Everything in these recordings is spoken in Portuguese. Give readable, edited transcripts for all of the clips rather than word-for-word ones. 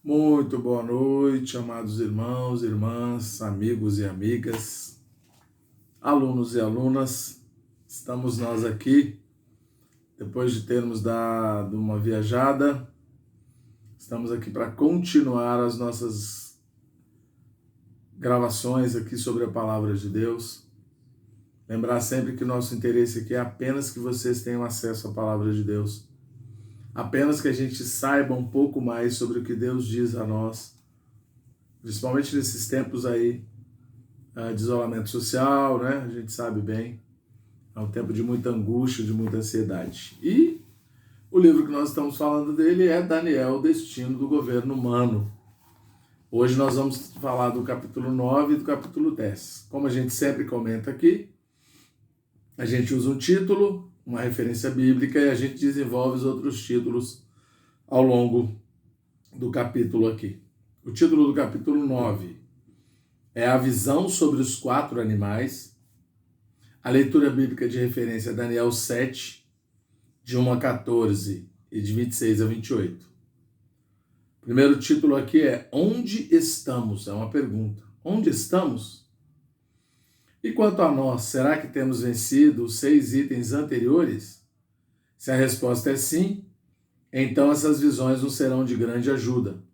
Muito boa noite, amados irmãos, irmãs, amigos e amigas, alunos e alunas. Estamos nós aqui, depois de termos dado uma viajada, estamos aqui para continuar as nossas gravações aqui sobre a Palavra de Deus. Lembrar sempre que o nosso interesse aqui é apenas que vocês tenham acesso à Palavra de Deus. Apenas que a gente saiba um pouco mais sobre o que Deus diz a nós, principalmente nesses tempos aí de isolamento social, né? A gente sabe bem, é um tempo de muita angústia, de muita ansiedade. E o livro que nós estamos falando dele é Daniel, o Destino do Governo Humano. Hoje nós vamos falar do capítulo 9 e do capítulo 10. Como a gente sempre comenta aqui, a gente usa um título, uma referência bíblica, e a gente desenvolve os outros títulos ao longo do capítulo aqui. O título do capítulo 9 é a visão sobre os 4 animais. A leitura bíblica de referência é Daniel 7, de 1 a 14 e de 26 a 28. O primeiro título aqui é Onde estamos? É uma pergunta. Onde estamos? E quanto a nós, será que temos vencido os 6 itens anteriores? Se a resposta é sim, então essas visões nos serão de grande ajuda,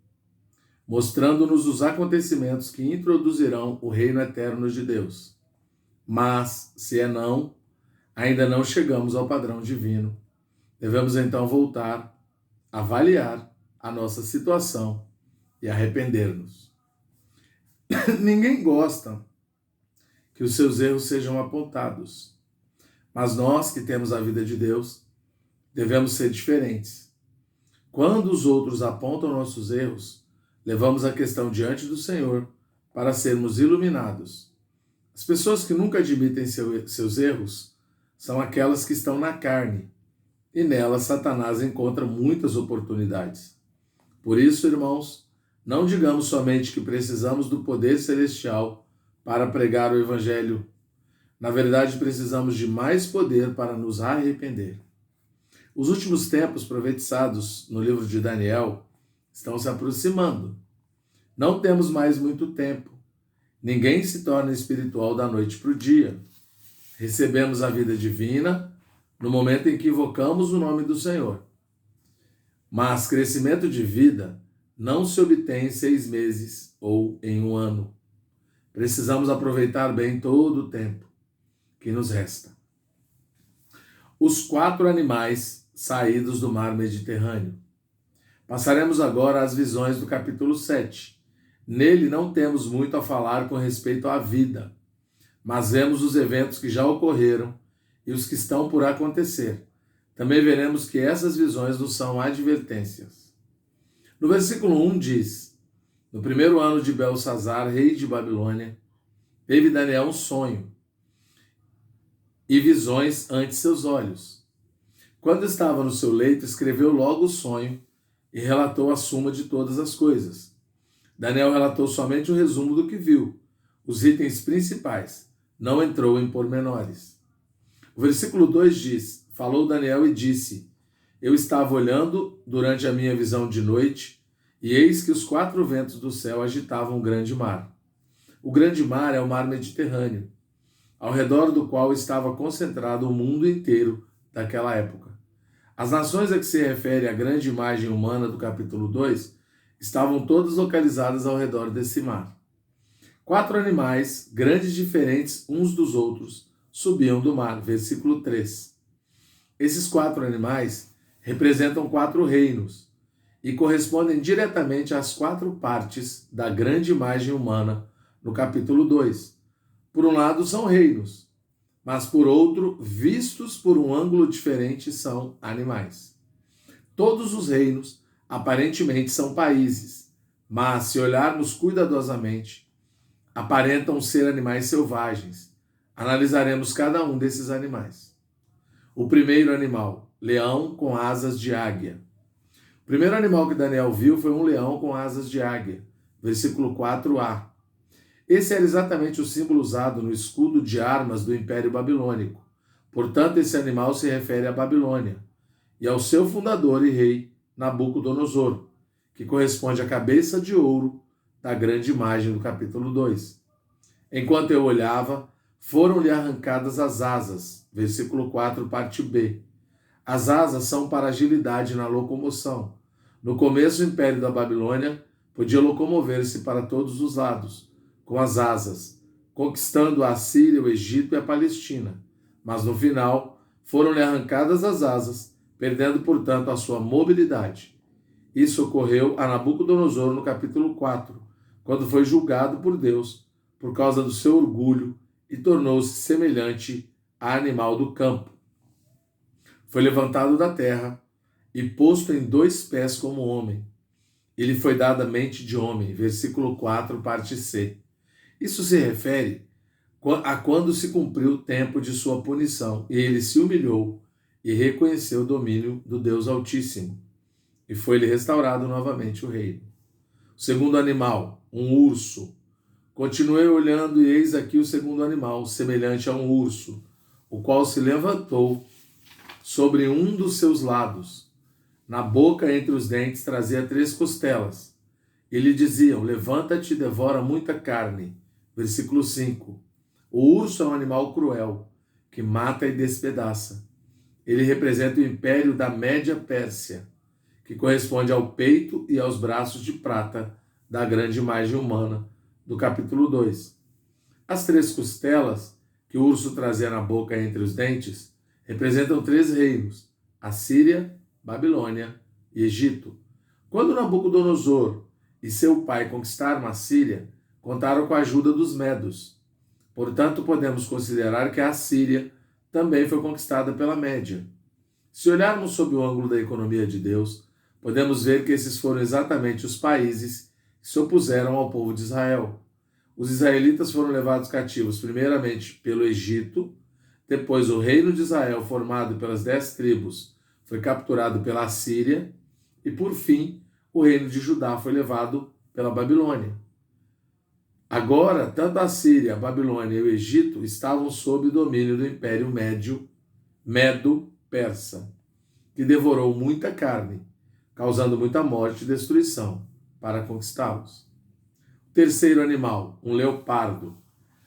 mostrando-nos os acontecimentos que introduzirão o reino eterno de Deus. Mas, se é não, ainda não chegamos ao padrão divino. Devemos então voltar, avaliar a nossa situação e arrepender-nos. Ninguém gosta que os seus erros sejam apontados. Mas nós que temos a vida de Deus, devemos ser diferentes. Quando os outros apontam nossos erros, levamos a questão diante do Senhor para sermos iluminados. As pessoas que nunca admitem seus erros são aquelas que estão na carne, e nelas Satanás encontra muitas oportunidades. Por isso, irmãos, não digamos somente que precisamos do poder celestial para pregar o Evangelho. Na verdade, precisamos de mais poder para nos arrepender. Os últimos tempos profetizados no livro de Daniel estão se aproximando. Não temos mais muito tempo. Ninguém se torna espiritual da noite para o dia. Recebemos a vida divina no momento em que invocamos o nome do Senhor. Mas crescimento de vida não se obtém em 6 meses ou em 1 ano. Precisamos aproveitar bem todo o tempo que nos resta. Os 4 animais saídos do mar Mediterrâneo. Passaremos agora às visões do capítulo 7. Nele não temos muito a falar com respeito à vida, mas vemos os eventos que já ocorreram e os que estão por acontecer. Também veremos que essas visões nos são advertências. No versículo 1 diz: No primeiro ano de Belsazar, rei de Babilônia, teve Daniel um sonho e visões ante seus olhos. Quando estava no seu leito, escreveu logo o sonho e relatou a suma de todas as coisas. Daniel relatou somente o resumo do que viu, os itens principais, não entrou em pormenores. O versículo 2 diz: Falou Daniel e disse: Eu estava olhando durante a minha visão de noite, e eis que os 4 ventos do céu agitavam um grande mar. O grande mar é o mar Mediterrâneo, ao redor do qual estava concentrado o mundo inteiro daquela época. As nações a que se refere a grande imagem humana do capítulo 2 estavam todas localizadas ao redor desse mar. 4 animais, grandes diferentes uns dos outros, subiam do mar. Versículo 3. Esses 4 animais representam 4 reinos e correspondem diretamente às 4 partes da grande imagem humana no capítulo 2. Por um lado são reinos, mas por outro, vistos por um ângulo diferente, são animais. Todos os reinos aparentemente são países, mas se olharmos cuidadosamente, aparentam ser animais selvagens. Analisaremos cada um desses animais. O primeiro animal, leão com asas de águia. O primeiro animal que Daniel viu foi um leão com asas de águia. Versículo 4a. Esse era exatamente o símbolo usado no escudo de armas do Império Babilônico. Portanto, esse animal se refere à Babilônia e ao seu fundador e rei, Nabucodonosor, que corresponde à cabeça de ouro da grande imagem do capítulo 2. Enquanto eu olhava, foram-lhe arrancadas as asas. Versículo 4, parte B. As asas são para agilidade na locomoção. No começo, o Império da Babilônia podia locomover-se para todos os lados, com as asas, conquistando a Síria, o Egito e a Palestina. Mas no final, foram-lhe arrancadas as asas, perdendo, portanto, a sua mobilidade. Isso ocorreu a Nabucodonosor no capítulo 4, quando foi julgado por Deus por causa do seu orgulho e tornou-se semelhante a animal do campo. Foi levantado da terra e posto em 2 pés como homem. Ele foi dado a mente de homem. Versículo 4, parte C. Isso se refere a quando se cumpriu o tempo de sua punição, e ele se humilhou e reconheceu o domínio do Deus Altíssimo, e foi-lhe restaurado novamente o reino. O segundo animal, um urso. Continuei olhando, e eis aqui o segundo animal, semelhante a um urso, o qual se levantou sobre um dos seus lados. Na boca, entre os dentes, trazia 3 costelas. E lhe diziam: levanta-te e devora muita carne. Versículo 5. O urso é um animal cruel, que mata e despedaça. Ele representa o império da Média Pérsia, que corresponde ao peito e aos braços de prata da grande imagem humana, do capítulo 2. As 3 costelas que o urso trazia na boca entre os dentes representam 3 reinos: Assíria, Babilônia e Egito. Quando Nabucodonosor e seu pai conquistaram a Síria, contaram com a ajuda dos medos. Portanto, podemos considerar que a Assíria também foi conquistada pela Média. Se olharmos sob o ângulo da economia de Deus, podemos ver que esses foram exatamente os países que se opuseram ao povo de Israel. Os israelitas foram levados cativos primeiramente pelo Egito, depois o reino de Israel, formado pelas 10 tribos, foi capturado pela Assíria, e por fim, o reino de Judá foi levado pela Babilônia. Agora, tanto a Síria, a Babilônia e o Egito estavam sob o domínio do Império Medo-Persa, que devorou muita carne, causando muita morte e destruição para conquistá-los. Terceiro animal, um leopardo.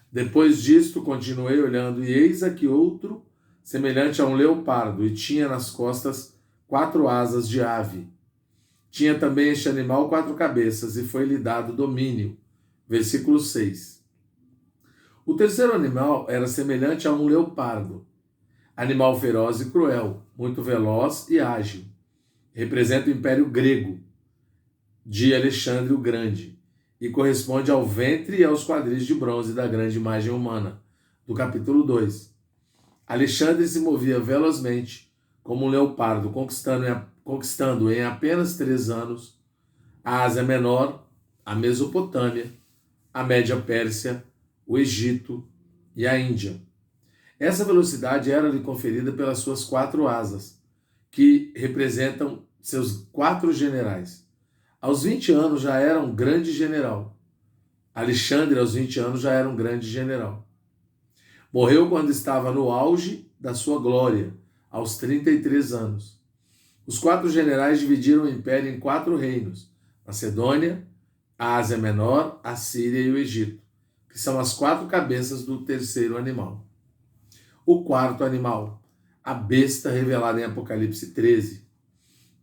Depois disto, continuei olhando, e eis aqui outro, semelhante a um leopardo, e tinha nas costas 4 asas de ave. Tinha também este animal 4 cabeças, e foi-lhe dado domínio. Versículo 6. O terceiro animal era semelhante a um leopardo, animal feroz e cruel, muito veloz e ágil. Representa o Império Grego de Alexandre o Grande e corresponde ao ventre e aos quadris de bronze da grande imagem humana, do capítulo 2. Alexandre se movia velozmente como um leopardo, conquistando em apenas 3 anos a Ásia Menor, a Mesopotâmia, a Média Pérsia, o Egito e a Índia. Essa velocidade era-lhe conferida pelas suas 4 asas, que representam seus 4 generais. Aos 20 anos já era um grande general. Alexandre, aos 20 anos, já era um grande general. Morreu quando estava no auge da sua glória, aos 33 anos. Os 4 generais dividiram o império em 4 reinos: Macedônia, a Ásia Menor, a Síria e o Egito, que são as 4 cabeças do terceiro animal. O quarto animal, a besta revelada em Apocalipse 13.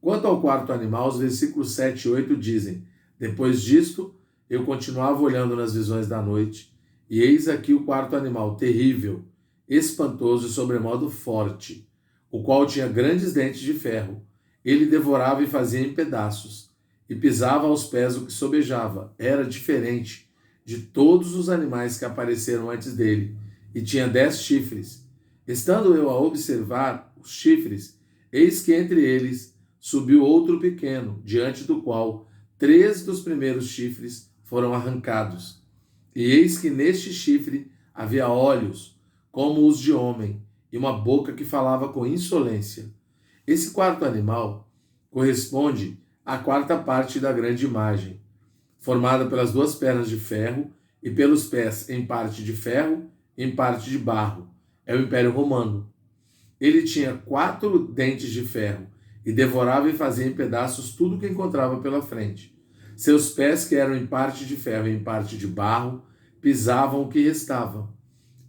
Quanto ao quarto animal, os versículos 7 e 8 dizem: depois disto, eu continuava olhando nas visões da noite, e eis aqui o quarto animal, terrível, espantoso e sobremodo forte, o qual tinha grandes dentes de ferro. Ele devorava e fazia em pedaços, e pisava aos pés o que sobejava. Era diferente de todos os animais que apareceram antes dele, e tinha 10 chifres. Estando eu a observar os chifres, eis que entre eles subiu outro pequeno, diante do qual 3 dos primeiros chifres foram arrancados. E eis que neste chifre havia olhos, como os de homem, e uma boca que falava com insolência. Esse quarto animal corresponde à 4ª parte da grande imagem, formada pelas 2 pernas de ferro e pelos pés em parte de ferro e em parte de barro. É o Império Romano. Ele tinha 4 dentes de ferro e devorava e fazia em pedaços tudo o que encontrava pela frente. Seus pés, que eram em parte de ferro e em parte de barro, pisavam o que restava.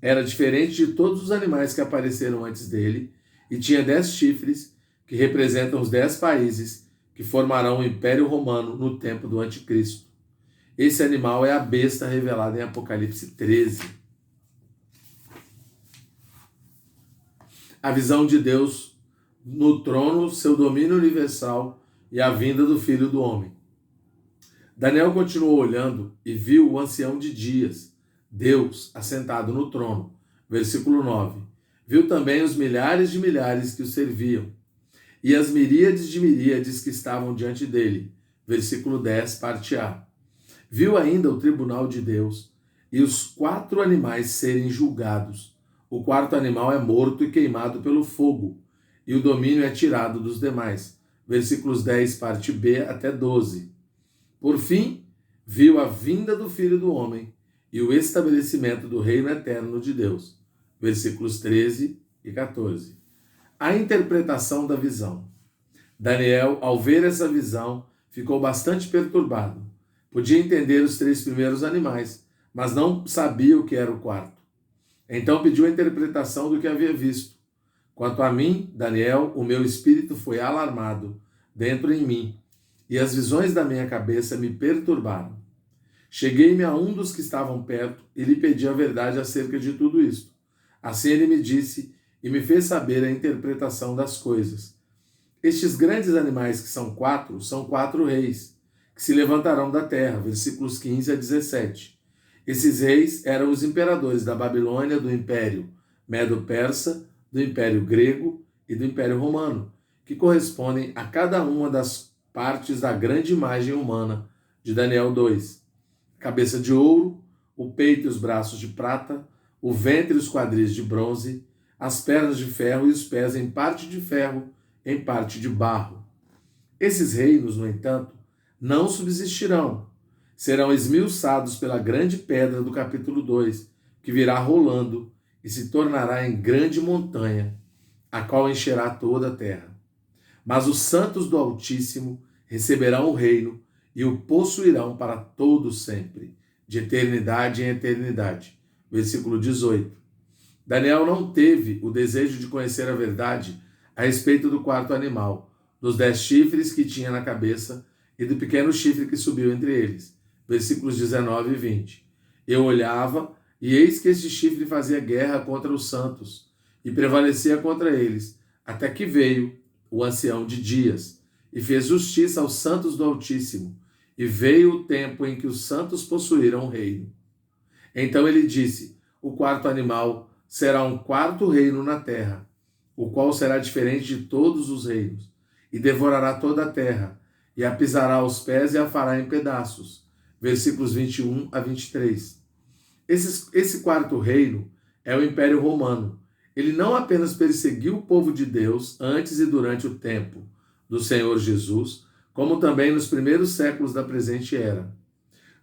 Era diferente de todos os animais que apareceram antes dele, e tinha 10 chifres, que representam os 10 países que formarão o Império Romano no tempo do Anticristo. Esse animal é a besta revelada em Apocalipse 13. A visão de Deus no trono, seu domínio universal e a vinda do Filho do Homem. Daniel continuou olhando e viu o ancião de dias, Deus, assentado no trono. Versículo 9. Viu também os milhares de milhares que o serviam, e as miríades de miríades que estavam diante dele. Versículo 10, parte A. Viu ainda o tribunal de Deus e os 4 animais serem julgados. O 4º animal é morto e queimado pelo fogo, e o domínio é tirado dos demais. Versículos 10, parte B até 12. Por fim, viu a vinda do Filho do Homem e o estabelecimento do reino eterno de Deus. Versículos 13 e 14. A interpretação da visão. Daniel, ao ver essa visão, ficou bastante perturbado. Podia entender os 3 primeiros animais, mas não sabia o que era o 4º. Então pediu a interpretação do que havia visto. Quanto a mim, Daniel, o meu espírito foi alarmado dentro em mim, e as visões da minha cabeça me perturbaram. Cheguei-me a um dos que estavam perto e lhe pedi a verdade acerca de tudo isto. Assim ele me disse e me fez saber a interpretação das coisas. Estes grandes animais que são 4, são 4 reis, que se levantarão da terra, versículos 15 a 17. Esses reis eram os imperadores da Babilônia, do Império Medo-Persa, do Império Grego e do Império Romano, que correspondem a cada uma das partes da grande imagem humana de Daniel 2. Cabeça de ouro, o peito e os braços de prata, o ventre e os quadris de bronze, as pernas de ferro e os pés em parte de ferro, em parte de barro. Esses reinos, no entanto, não subsistirão. Serão esmiuçados pela grande pedra do capítulo 2, que virá rolando e se tornará em grande montanha, a qual encherá toda a terra. Mas os santos do Altíssimo receberão o reino e o possuirão para todo sempre, de eternidade em eternidade. Versículo 18. Daniel não teve o desejo de conhecer a verdade a respeito do 4º animal, dos 10 chifres que tinha na cabeça e do pequeno chifre que subiu entre eles. Versículos 19 e 20. Eu olhava, e eis que este chifre fazia guerra contra os santos, e prevalecia contra eles, até que veio o ancião de dias, e fez justiça aos santos do Altíssimo, e veio o tempo em que os santos possuíram o reino. Então ele disse, o 4º animal será um 4º reino na terra, o qual será diferente de todos os reinos, e devorará toda a terra, e a pisará aos pés e a fará em pedaços. Versículos 21 a 23. Esse 4º reino é o Império Romano. Ele não apenas perseguiu o povo de Deus antes e durante o tempo do Senhor Jesus, como também nos primeiros séculos da presente era.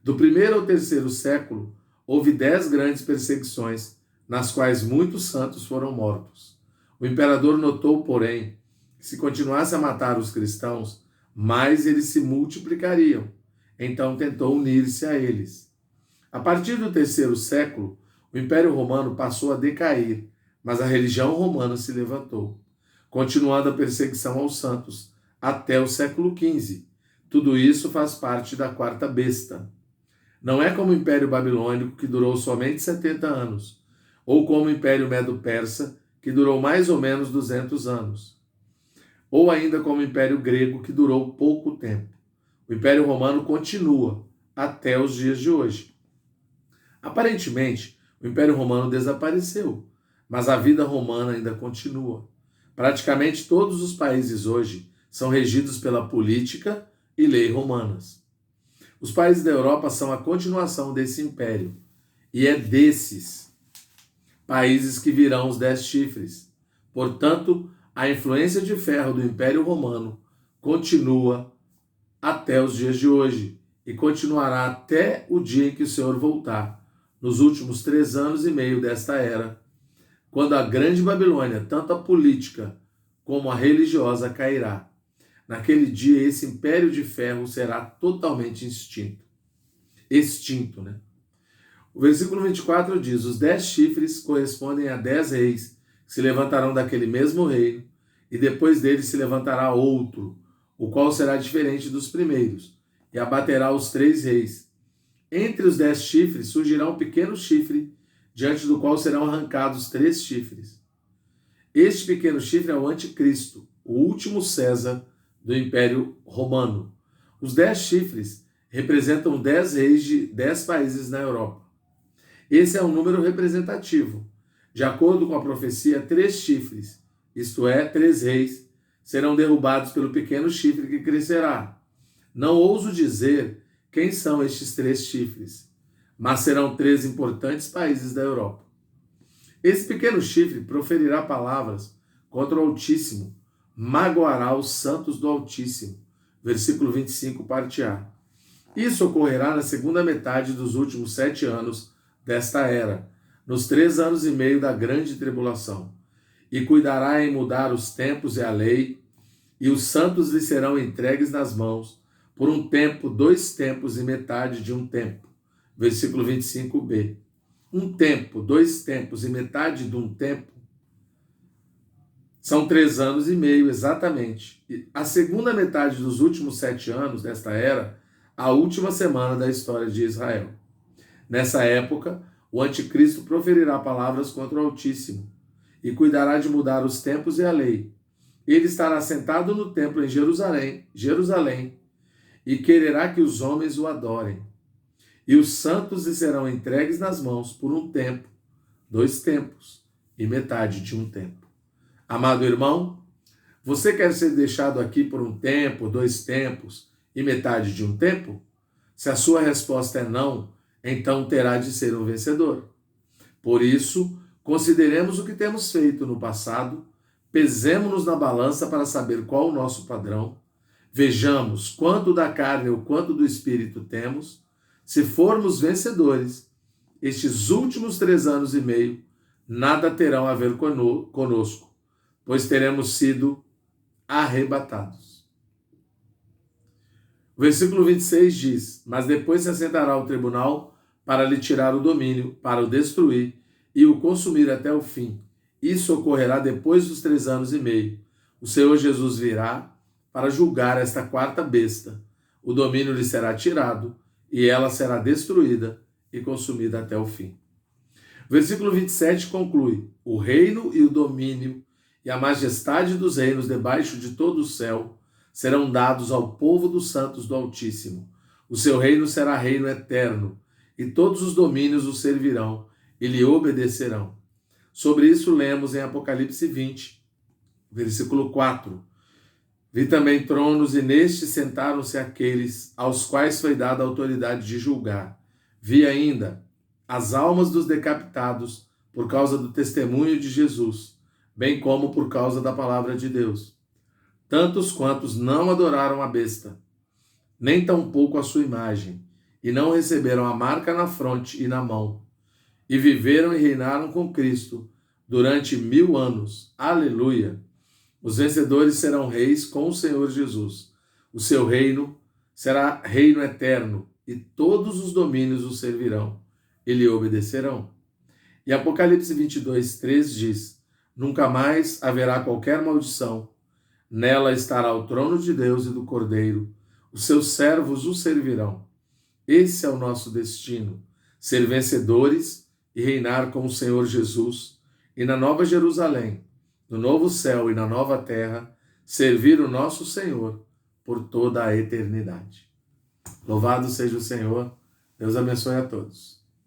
Do 1º ao 3º século, houve 10 grandes perseguições, nas quais muitos santos foram mortos. O imperador notou, porém, que se continuasse a matar os cristãos, mais eles se multiplicariam. Então tentou unir-se a eles. A partir do 3º século, o Império Romano passou a decair, mas a religião romana se levantou, continuando a perseguição aos santos até o século XV. Tudo isso faz parte da 4ª besta. Não é como o Império Babilônico, que durou somente 70 anos, ou como o Império Medo-Persa, que durou mais ou menos 200 anos, ou ainda como o Império Grego, que durou pouco tempo. O Império Romano continua até os dias de hoje. Aparentemente, o Império Romano desapareceu, mas a vida romana ainda continua. Praticamente todos os países hoje são regidos pela política e lei romanas. Os países da Europa são a continuação desse império, e é desses países que virão os 10 chifres. Portanto, a influência de ferro do Império Romano continua até os dias de hoje, e continuará até o dia em que o Senhor voltar, nos últimos 3 anos e meio desta era, quando a grande Babilônia, tanto a política como a religiosa, cairá. naquele dia esse império de ferro será totalmente extinto, né? O versículo 24 diz: os 10 chifres correspondem a 10 reis que se levantarão daquele mesmo reino, e depois dele se levantará outro, o qual será diferente dos primeiros, e abaterá os 3 reis. Entre os 10 chifres surgirá um pequeno chifre, diante do qual serão arrancados 3 chifres. Este pequeno chifre é o anticristo, o último César do Império Romano. Os 10 chifres representam 10 reis de 10 países na Europa. Esse é um número representativo. De acordo com a profecia, 3 chifres, isto é, 3 reis, serão derrubados pelo pequeno chifre que crescerá. Não ouso dizer quem são estes 3 chifres, mas serão 3 importantes países da Europa. Esse pequeno chifre proferirá palavras contra o Altíssimo, magoará os santos do Altíssimo. Versículo 25, parte A. Isso ocorrerá na segunda metade dos últimos 7 anos desta era, nos 3 anos e meio da grande tribulação. E cuidará em mudar os tempos e a lei, e os santos lhe serão entregues nas mãos, por um tempo, 2 tempos e metade de um tempo. Versículo 25b. Um tempo, 2 tempos e metade de um tempo são 3 anos e meio exatamente. E a segunda metade dos últimos 7 anos desta era, a última semana da história de Israel. Nessa época, o anticristo proferirá palavras contra o Altíssimo e cuidará de mudar os tempos e a lei. Ele estará sentado no templo em Jerusalém, e quererá que os homens o adorem. E os santos lhe serão entregues nas mãos por um tempo, 2 tempos e metade de um tempo. Amado irmão, você quer ser deixado aqui por um tempo, 2 tempos e metade de um tempo? Se a sua resposta é não, então terá de ser um vencedor. Por isso, consideremos o que temos feito no passado, pesemo-nos na balança para saber qual o nosso padrão, vejamos quanto da carne ou quanto do espírito temos. Se formos vencedores, estes últimos 3 anos e meio nada terão a ver conosco, pois teremos sido arrebatados. O versículo 26 diz: mas depois se assentará o tribunal para lhe tirar o domínio, para o destruir e o consumir até o fim. Isso ocorrerá depois dos 3 anos e meio. O Senhor Jesus virá para julgar esta 4ª besta. O domínio lhe será tirado e ela será destruída e consumida até o fim. O versículo 27 conclui: o reino e o domínio e a majestade dos reinos debaixo de todo o céu serão dados ao povo dos santos do Altíssimo. O seu reino será reino eterno, e todos os domínios o servirão e lhe obedecerão. Sobre isso lemos em Apocalipse 20, versículo 4. Vi também tronos, e nestes sentaram-se aqueles aos quais foi dada a autoridade de julgar. Vi ainda as almas dos decapitados por causa do testemunho de Jesus, bem como por causa da palavra de Deus. Tantos quantos não adoraram a besta, nem tampouco a sua imagem, e não receberam a marca na fronte e na mão, e viveram e reinaram com Cristo durante 1000 anos. Aleluia! Os vencedores serão reis com o Senhor Jesus. O seu reino será reino eterno, e todos os domínios o servirão e lhe obedecerão. E Apocalipse 22, 3 diz: nunca mais haverá qualquer maldição. Nela estará o trono de Deus e do Cordeiro. Os seus servos o servirão. Esse é o nosso destino: ser vencedores e reinar com o Senhor Jesus. E na Nova Jerusalém, no novo céu e na nova terra, servir o nosso Senhor por toda a eternidade. Louvado seja o Senhor. Deus abençoe a todos.